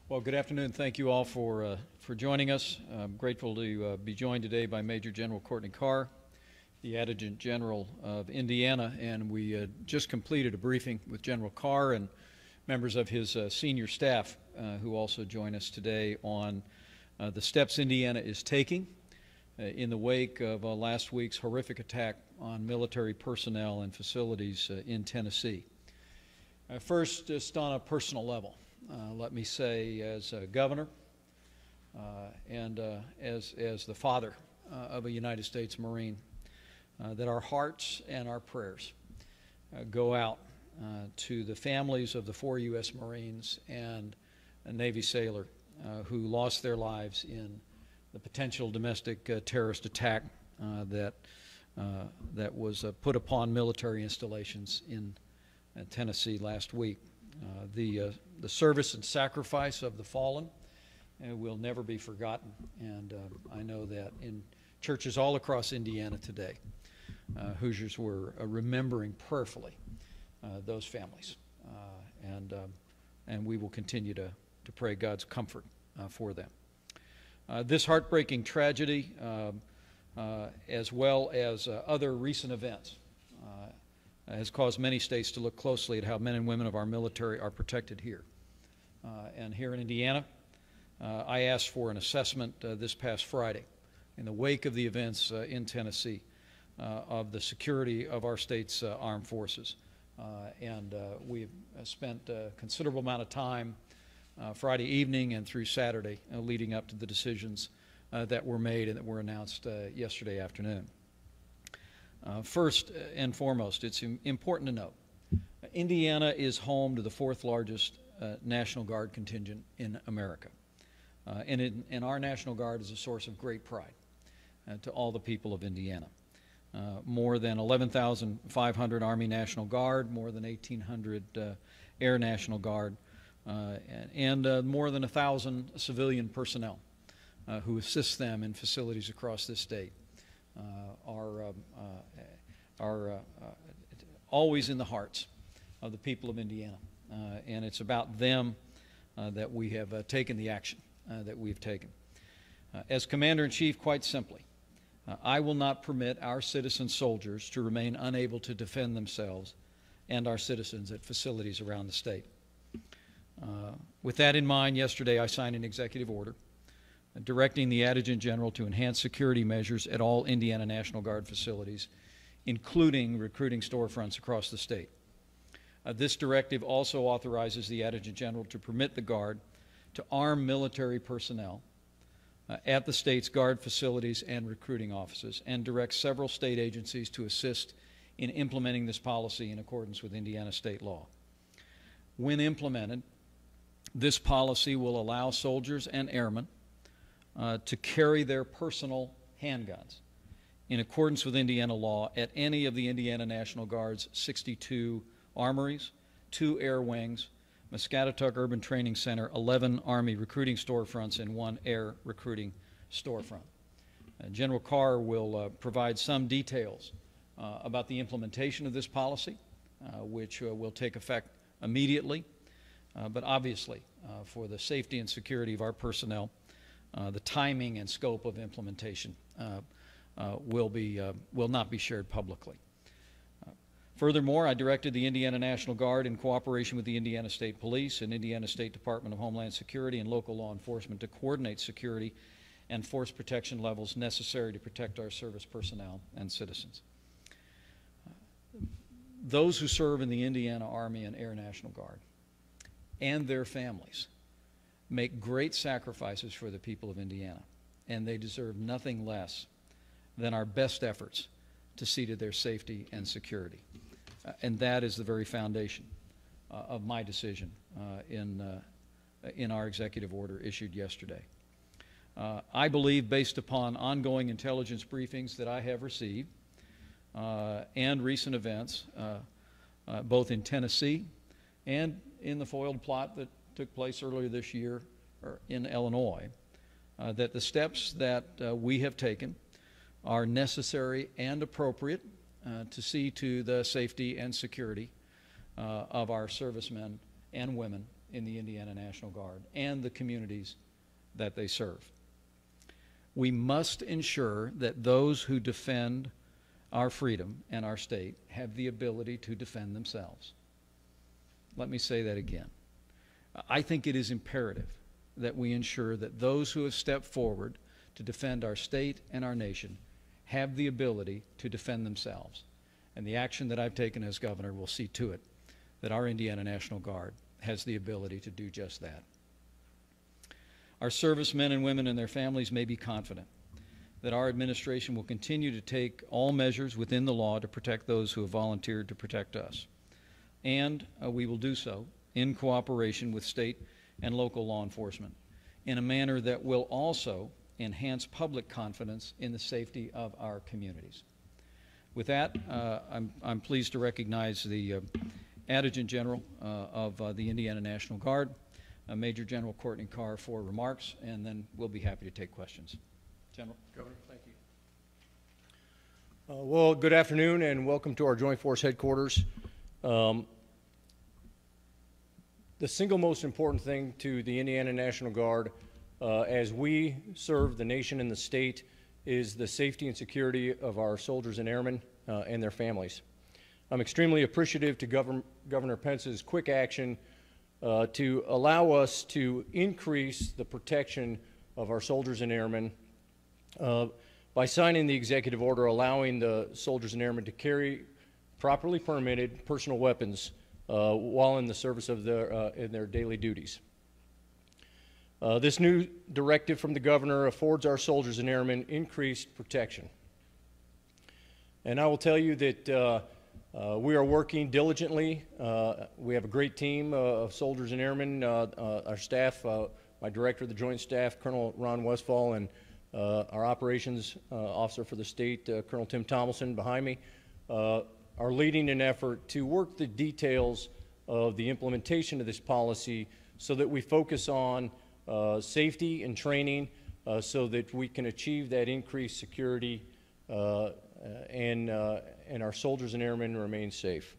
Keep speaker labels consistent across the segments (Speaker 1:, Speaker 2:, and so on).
Speaker 1: Well, good afternoon. Thank you all for joining us. I'm grateful to be joined today by Major General Courtney Carr, the Adjutant General of Indiana, and we just completed a briefing with General Carr and members of his senior staff who also join us today on the steps Indiana is taking in the wake of last week's horrific attack on military personnel and facilities in Tennessee. First, just on a personal level, let me say, as a governor and as the father of a United States Marine, that our hearts and our prayers go out to the families of the 4 U.S. Marines and a Navy sailor who lost their lives in the potential domestic terrorist attack that was put upon military installations in Tennessee last week. The service and sacrifice of the fallen will never be forgotten, and I know that in churches all across Indiana today, Hoosiers were remembering prayerfully those families, and we will continue to pray God's comfort for them. This heartbreaking tragedy, as well as other recent events, has caused many states to look closely at how men and women of our military are protected here. And here in Indiana, I asked for an assessment this past Friday in the wake of the events in Tennessee of the security of our state's armed forces. And we've spent a considerable amount of time Friday evening and through Saturday leading up to the decisions that were made and that were announced yesterday afternoon. First and foremost, it's important to note, Indiana is home to the 4th largest National Guard contingent in America. And our National Guard is a source of great pride to all the people of Indiana. More than 11,500 Army National Guard, more than 1,800 Air National Guard, and more than 1,000 civilian personnel who assist them in facilities across this state. Are always in the hearts of the people of Indiana. And it's about them that we have taken the action that we've taken. As Commander-in-Chief, quite simply, I will not permit our citizen soldiers to remain unable to defend themselves and our citizens at facilities around the state. With that in mind, yesterday I signed an executive order directing the Adjutant General to enhance security measures at all Indiana National Guard facilities, including recruiting storefronts across the state. This directive also authorizes the Adjutant General to permit the Guard to arm military personnel at the state's Guard facilities and recruiting offices, and directs several state agencies to assist in implementing this policy in accordance with Indiana state law. When implemented, this policy will allow soldiers and airmen to carry their personal handguns in accordance with Indiana law at any of the Indiana National Guard's 62 armories, 2 air wings, Muscatatuck Urban Training Center, 11 Army recruiting storefronts, and 1 air recruiting storefront. General Carr will provide some details about the implementation of this policy, which will take effect immediately, but obviously for the safety and security of our personnel, the timing and scope of implementation will not be shared publicly. Furthermore, I directed the Indiana National Guard, in cooperation with the Indiana State Police and Indiana State Department of Homeland Security and local law enforcement, to coordinate security and force protection levels necessary to protect our service personnel and citizens. Those who serve in the Indiana Army and Air National Guard and their families make great sacrifices for the people of Indiana, and they deserve nothing less than our best efforts to see to their safety and security. And that is the very foundation of my decision in our executive order issued yesterday. I believe, based upon ongoing intelligence briefings that I have received and recent events, both in Tennessee and in the foiled plot that took place earlier this year in Illinois, that the steps that we have taken are necessary and appropriate to see to the safety and security of our servicemen and women in the Indiana National Guard and the communities that they serve. We must ensure that those who defend our freedom and our state have the ability to defend themselves. Let me say that again. I think it is imperative that we ensure that those who have stepped forward to defend our state and our nation have the ability to defend themselves. And the action that I've taken as governor will see to it that our Indiana National Guard has the ability to do just that. Our servicemen and women and their families may be confident that our administration will continue to take all measures within the law to protect those who have volunteered to protect us. And we will do so in cooperation with state and local law enforcement in a manner that will also enhance public confidence in the safety of our communities. With that, I'm pleased to recognize the Adjutant General of the Indiana National Guard, Major General Courtney Carr, for remarks, and then we'll be happy to take questions. General.
Speaker 2: Governor, thank you. Well, good afternoon and welcome to our Joint Force Headquarters. The single most important thing to the Indiana National Guard as we serve the nation and the state is the safety and security of our soldiers and airmen and their families. I'm extremely appreciative to Governor Pence's quick action to allow us to increase the protection of our soldiers and airmen by signing the executive order allowing the soldiers and airmen to carry properly permitted personal weapons while in the service of their daily duties. This new directive from the governor affords our soldiers and airmen increased protection. And I will tell you that we are working diligently. We have a great team of soldiers and airmen. Our staff, my director of the Joint Staff, Colonel Ron Westfall, and our operations officer for the state, Colonel Tim Tomlinson, behind me, are leading an effort to work the details of the implementation of this policy so that we focus on safety and training so that we can achieve that increased security and our soldiers and airmen remain safe.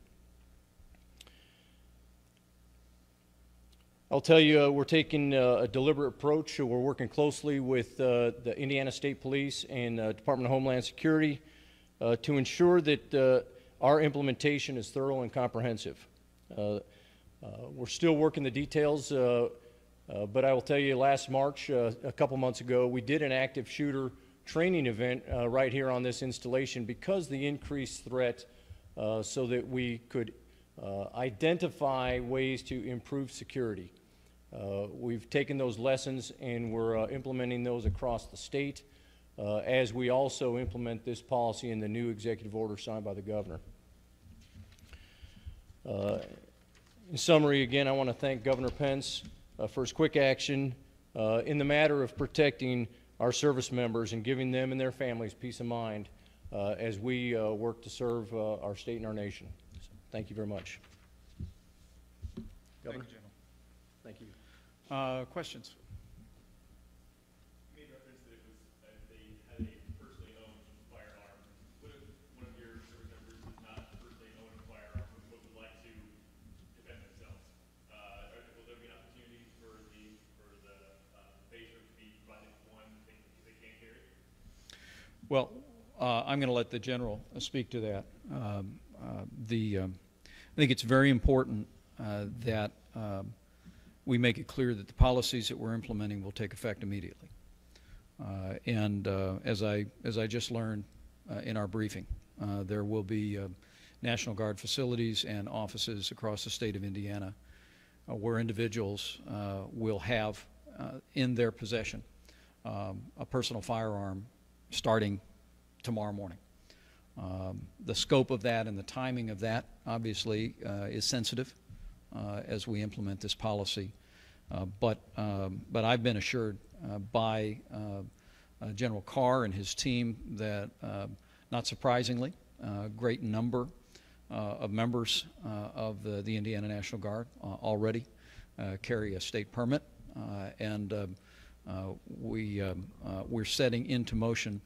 Speaker 2: I'll tell you, we're taking a deliberate approach. We're working closely with the Indiana State Police and Department of Homeland Security to ensure that our implementation is thorough and comprehensive. We're still working the details, but I will tell you, last March, a couple months ago, we did an active shooter training event right here on this installation because the increased threat so that we could identify ways to improve security. We've taken those lessons and we're implementing those across the state as we also implement this policy in the new executive order signed by the governor. In summary, again, I want to thank Governor Pence for his quick action in the matter of protecting our service members and giving them and their families peace of mind as we work to serve our state and our nation. So, thank you very much. Governor?
Speaker 1: Thank you, General.
Speaker 2: Thank you.
Speaker 1: Questions?
Speaker 3: You made reference that it was they had a personally owned firearm. What if one of your service members does not personally own a firearm but would like to defend themselves? Will there be an opportunity for the patient to be provided one thing if they can't carry?
Speaker 1: Well, I'm going to let the General speak to that. I think it's very important that we make it clear that the policies that we're implementing will take effect immediately. As I just learned in our briefing, there will be National Guard facilities and offices across the state of Indiana where individuals will have in their possession a personal firearm starting tomorrow morning. The scope of that and the timing of that obviously is sensitive as we implement this policy, but I've been assured by General Carr and his team that, not surprisingly, a great number of members of the Indiana National Guard already carry a state permit, and we're setting into motion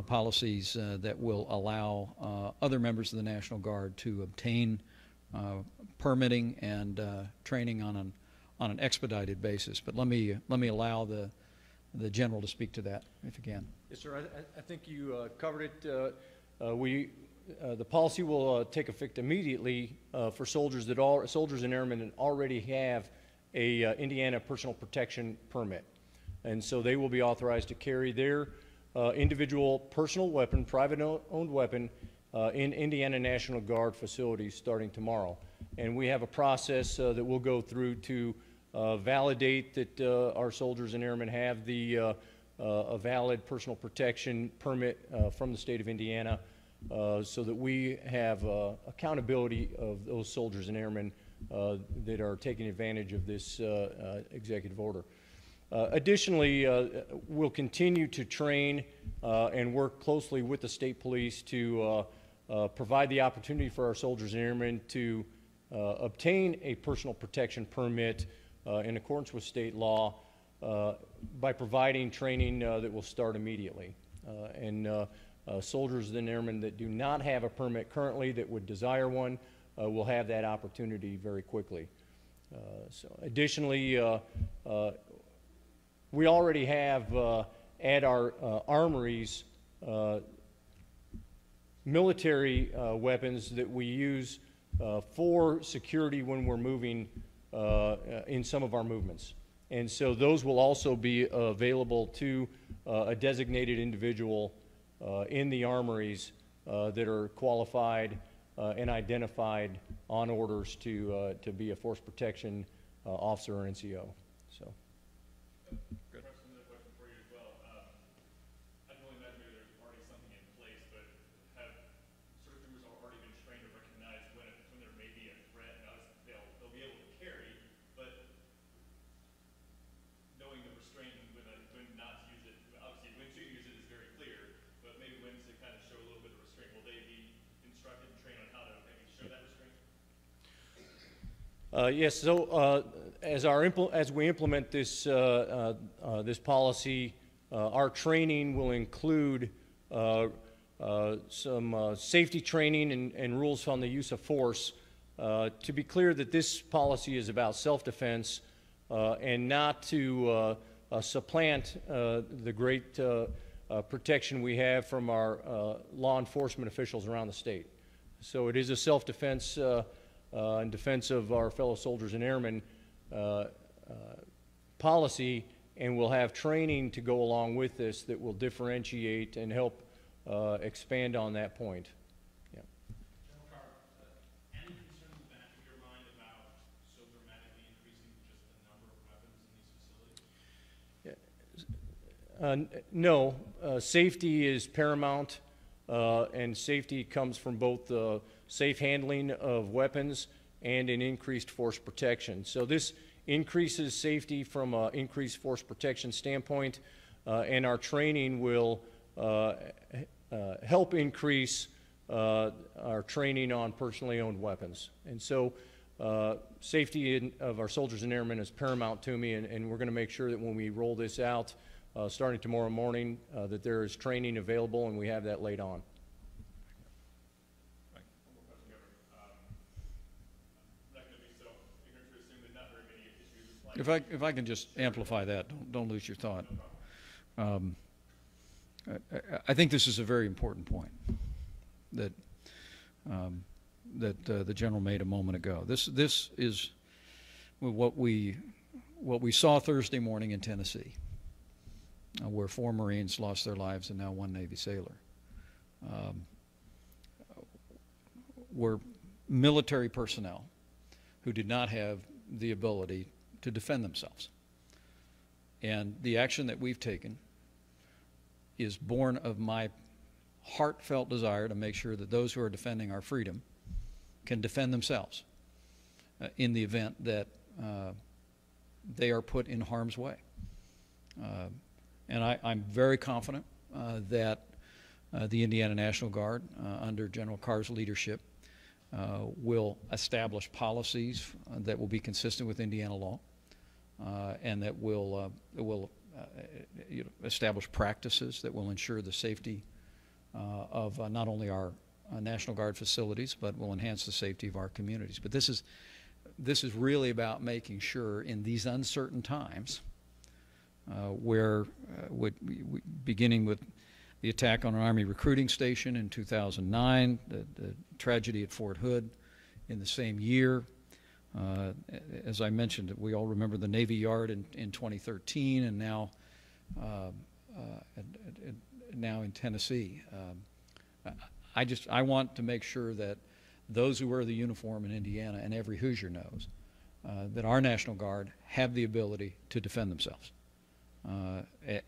Speaker 1: policies that will allow other members of the National Guard to obtain permitting and training on an on an expedited basis. But let me allow the general to speak to that, if you can.
Speaker 2: Yes, sir. I think you covered it. The policy will take effect immediately for soldiers and airmen that already have a Indiana personal protection permit, and so they will be authorized to carry their individual personal weapon, private-owned weapon, in Indiana National Guard facilities starting tomorrow. And we have a process that we'll go through to validate that our soldiers and airmen have a valid personal protection permit from the state of Indiana, so that we have accountability of those soldiers and airmen that are taking advantage of this executive order. Additionally, we'll continue to train and work closely with the state police to provide the opportunity for our soldiers and airmen to obtain a personal protection permit in accordance with state law by providing training that will start immediately. Soldiers and airmen that do not have a permit currently that would desire one will have that opportunity very quickly. Additionally, we already have at our armories military weapons that we use for security when we're moving in some of our movements. And so those will also be available to a designated individual in the armories that are qualified and identified on orders to be a force protection officer or NCO. So.
Speaker 3: Good. Another question for you as well. I can only imagine maybe there's already something in place, but have service members already been trained to recognize when there may be a threat? Now, they'll be able to carry, but knowing the restraint and when not to use it, obviously when to use it is very clear, but maybe when to kind of show a little bit of restraint. Will they be instructed and trained on how to maybe show that restraint?
Speaker 2: Yes. So as we implement this this policy, our training will include some safety training and rules on the use of force. To be clear, that this policy is about self-defense and not to supplant the great protection we have from our law enforcement officials around the state. So it is a self-defense in defense of our fellow soldiers and airmen policy, and we'll have training to go along with this that will differentiate and help expand on that point. Yeah.
Speaker 4: General Carr, any concerns in the back of your mind about so dramatically increasing just the number of weapons in these facilities?
Speaker 2: No. Safety is paramount, and safety comes from both the safe handling of weapons and an increased force protection. So this increases safety from an increased force protection standpoint, and our training will help increase our training on personally owned weapons. And so safety of our soldiers and airmen is paramount to me, and we're going to make sure that when we roll this out starting tomorrow morning, that there is training available and we have that laid on.
Speaker 1: If I can just amplify that, don't lose your thought. I think this is a very important point that the general made a moment ago. This is what we saw Thursday morning in Tennessee, where 4 Marines lost their lives and now 1 Navy sailor. Were military personnel who did not have the ability to defend themselves. And the action that we've taken is born of my heartfelt desire to make sure that those who are defending our freedom can defend themselves in the event that they are put in harm's way. And I'm very confident that the Indiana National Guard, under General Carr's leadership, will establish policies that will be consistent with Indiana law, and that will establish practices that will ensure the safety of not only our National Guard facilities, but will enhance the safety of our communities. But this is this is really about making sure in these uncertain times, where beginning with the attack on an Army recruiting station in 2009, the tragedy at Fort Hood in the same year. As I mentioned, we all remember the Navy Yard in 2013, and now in Tennessee. I want to make sure that those who wear the uniform in Indiana, and every Hoosier knows, that our National Guard have the ability to defend themselves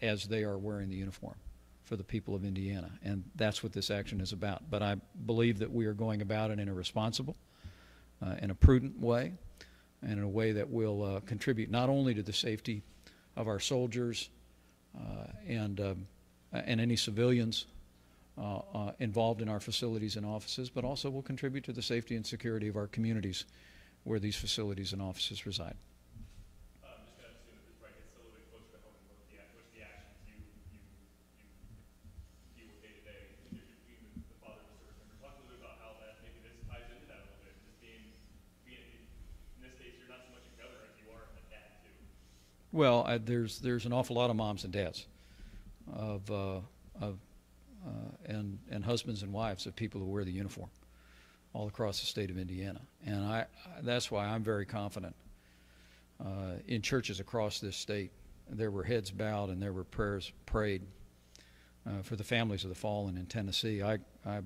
Speaker 1: as they are wearing the uniform for the people of Indiana. And that's what this action is about. But I believe that we are going about it in a responsible, in a prudent way, and in a way that will contribute not only to the safety of our soldiers and any civilians involved in our facilities and offices, but also will contribute to the safety and security of our communities where these facilities and offices reside.
Speaker 3: I'm just going to assume that this probably gets a little bit closer to home and what's the actions you deal with day to day. If you're being the father of a service member, talk a little bit about how that maybe this ties into that a little bit. Just being in this case, you're not so much a governor as you are a dad too.
Speaker 1: Well, there's an awful lot of moms and dads and husbands and wives of people who wear the uniform all across the state of Indiana. And that's why I'm very confident in churches across this state. There were heads bowed and there were prayers prayed for the families of the fallen in Tennessee. I've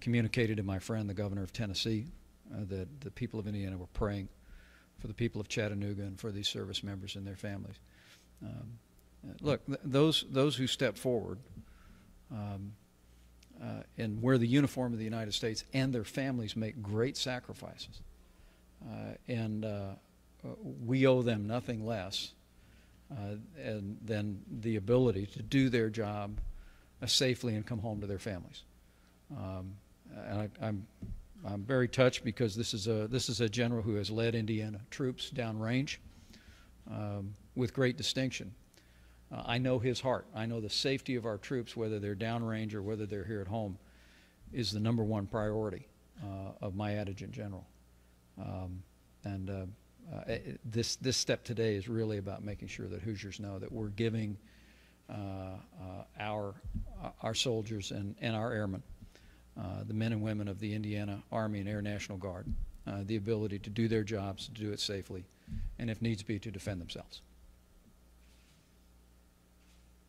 Speaker 1: communicated to my friend, the governor of Tennessee, that the people of Indiana were praying for the people of Chattanooga and for these service members and their families. Look, those who step forward and wear the uniform of the United States and their families make great sacrifices. And we owe them nothing less than the ability to do their job safely and come home to their families. And I'm very touched because this is a general who has led Indiana troops downrange with great distinction. I know his heart. I know the safety of our troops, whether they're downrange or whether they're here at home, is the #1 priority of my adjutant general. This step today is really about making sure that Hoosiers know that we're giving our soldiers and our airmen, the men and women of the Indiana Army and Air National Guard, the ability to do their jobs, to do it safely, and if needs be, to defend themselves.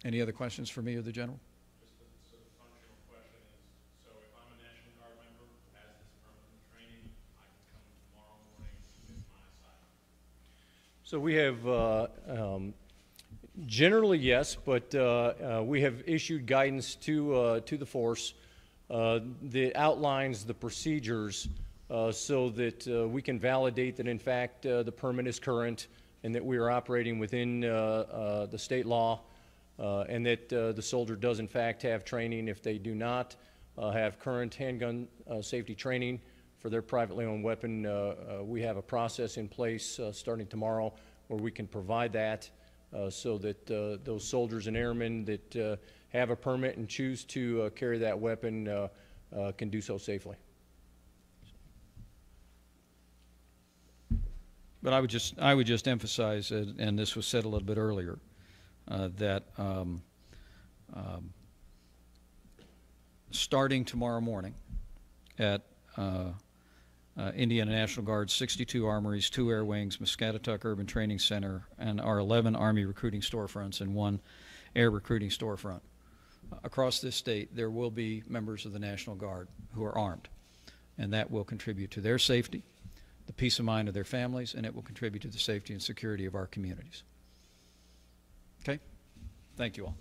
Speaker 1: Any other questions for me or the general?
Speaker 4: Just a functional question is, so if I'm a National Guard member who has this permanent training, I can come tomorrow morning with my assignment?
Speaker 2: So we have generally yes, but we have issued guidance to the force that outlines the procedures so that we can validate that in fact the permit is current and that we are operating within the state law. And that the soldier does in fact have training. If they do not have current handgun safety training for their privately owned weapon, we have a process in place starting tomorrow where we can provide that so that those soldiers and airmen that have a permit and choose to carry that weapon can do so safely.
Speaker 1: But I would just emphasize, and this was said a little bit earlier, that starting tomorrow morning at Indiana National Guard's 62 armories, 2 air wings, Muscatatuck Urban Training Center, and our 11 Army recruiting storefronts and 1 air recruiting storefront. Across this state, there will be members of the National Guard who are armed, and that will contribute to their safety, the peace of mind of their families, and it will contribute to the safety and security of our communities. Okay? Thank you all.